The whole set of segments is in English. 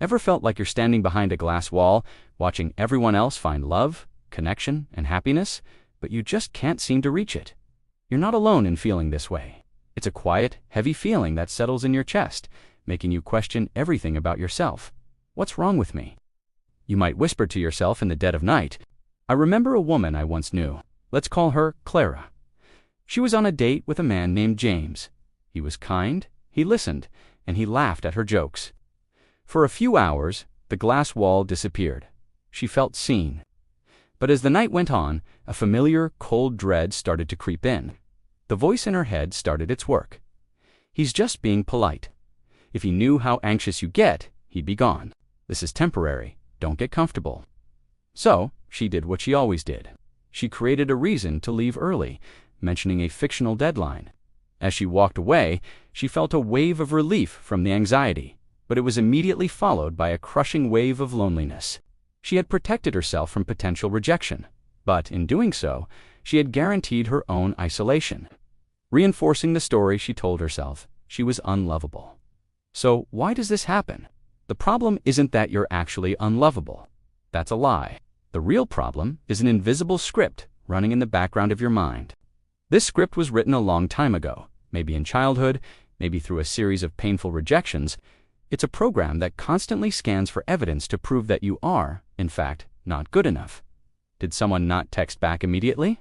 Ever felt like you're standing behind a glass wall, watching everyone else find love, connection, and happiness, but you just can't seem to reach it? You're not alone in feeling this way. It's a quiet, heavy feeling that settles in your chest, making you question everything about yourself. What's wrong with me? You might whisper to yourself in the dead of night. I remember a woman I once knew. Let's call her Clara. She was on a date with a man named James. He was kind, he listened, and he laughed at her jokes. For a few hours, the glass wall disappeared. She felt seen. But as the night went on, a familiar, cold dread started to creep in. The voice in her head started its work. He's just being polite. If he knew how anxious you get, he'd be gone. This is temporary. Don't get comfortable. So, she did what she always did. She created a reason to leave early, mentioning a fictional deadline. As she walked away, she felt a wave of relief from the anxiety, but it was immediately followed by a crushing wave of loneliness. She had protected herself from potential rejection, but in doing so, she had guaranteed her own isolation. Reinforcing the story she told herself, she was unlovable. So why does this happen? The problem isn't that you're actually unlovable. That's a lie. The real problem is an invisible script running in the background of your mind. This script was written a long time ago, maybe in childhood, maybe through a series of painful rejections. It's a program that constantly scans for evidence to prove that you are, in fact, not good enough. Did someone not text back immediately?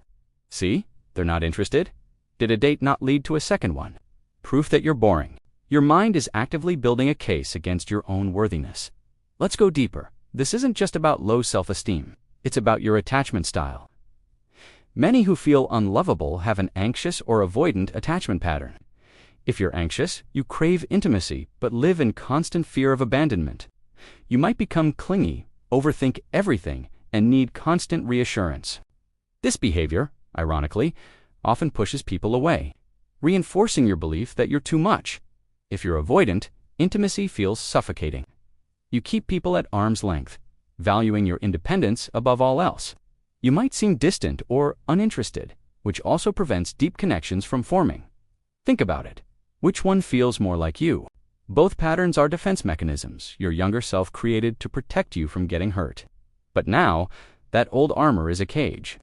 See, they're not interested. Did a date not lead to a second one? Proof that you're boring. Your mind is actively building a case against your own worthiness. Let's go deeper. This isn't just about low self-esteem. It's about your attachment style. Many who feel unlovable have an anxious or avoidant attachment pattern. If you're anxious, you crave intimacy but live in constant fear of abandonment. You might become clingy, overthink everything, and need constant reassurance. This behavior, ironically, often pushes people away, reinforcing your belief that you're too much. If you're avoidant, intimacy feels suffocating. You keep people at arm's length, valuing your independence above all else. You might seem distant or uninterested, which also prevents deep connections from forming. Think about it. Which one feels more like you? Both patterns are defense mechanisms your younger self created to protect you from getting hurt. But now, that old armor is a cage.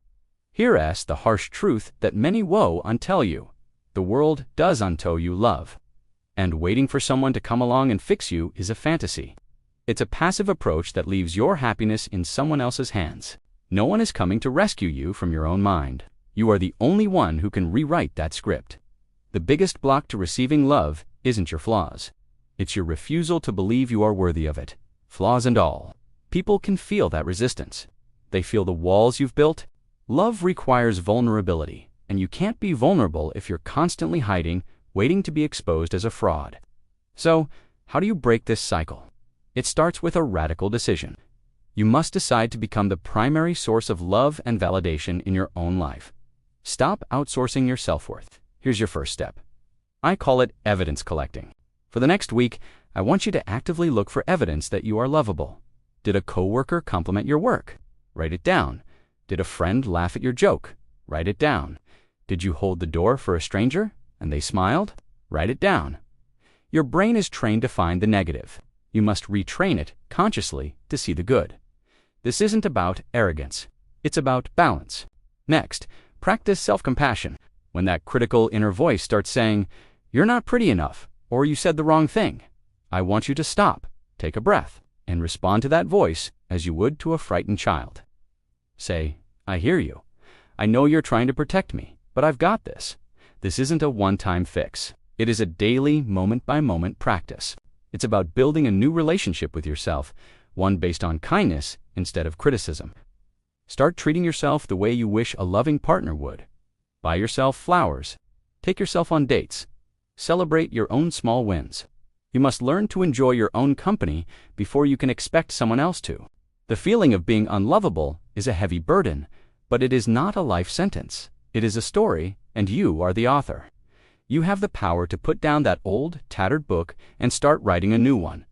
Here's the harsh truth that many woe untell you. The world does untow you love. And waiting for someone to come along and fix you is a fantasy. It's a passive approach that leaves your happiness in someone else's hands. No one is coming to rescue you from your own mind. You are the only one who can rewrite that script. The biggest block to receiving love isn't your flaws. It's your refusal to believe you are worthy of it, flaws and all. People can feel that resistance. They feel the walls you've built. Love requires vulnerability, and you can't be vulnerable if you're constantly hiding, waiting to be exposed as a fraud. So, how do you break this cycle? It starts with a radical decision. You must decide to become the primary source of love and validation in your own life. Stop outsourcing your self-worth. Here's your first step. I call it evidence collecting. For the next week, I want you to actively look for evidence that you are lovable. Did a coworker compliment your work? Write it down. Did a friend laugh at your joke? Write it down. Did you hold the door for a stranger and they smiled? Write it down. Your brain is trained to find the negative. You must retrain it consciously to see the good. This isn't about arrogance. It's about balance. Next, practice self-compassion. When that critical inner voice starts saying, "You're not pretty enough," or "You said the wrong thing," I want you to stop, take a breath, and respond to that voice as you would to a frightened child. Say, "I hear you. I know you're trying to protect me, but I've got this." This isn't a one-time fix. It is a daily, moment-by-moment practice. It's about building a new relationship with yourself, one based on kindness instead of criticism. Start treating yourself the way you wish a loving partner would. Buy yourself flowers. Take yourself on dates. Celebrate your own small wins. You must learn to enjoy your own company before you can expect someone else to. The feeling of being unlovable is a heavy burden, but it is not a life sentence. It is a story, and you are the author. You have the power to put down that old, tattered book and start writing a new one.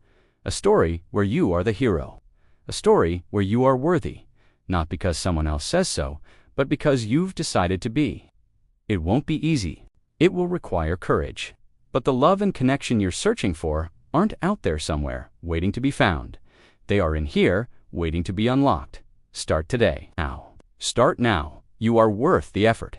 A story where you are the hero. A story where you are worthy, not because someone else says so, but because you've decided to be. It won't be easy. It will require courage. But the love and connection you're searching for aren't out there somewhere, waiting to be found. They are in here, waiting to be unlocked. Start today. Now. Start now. You are worth the effort.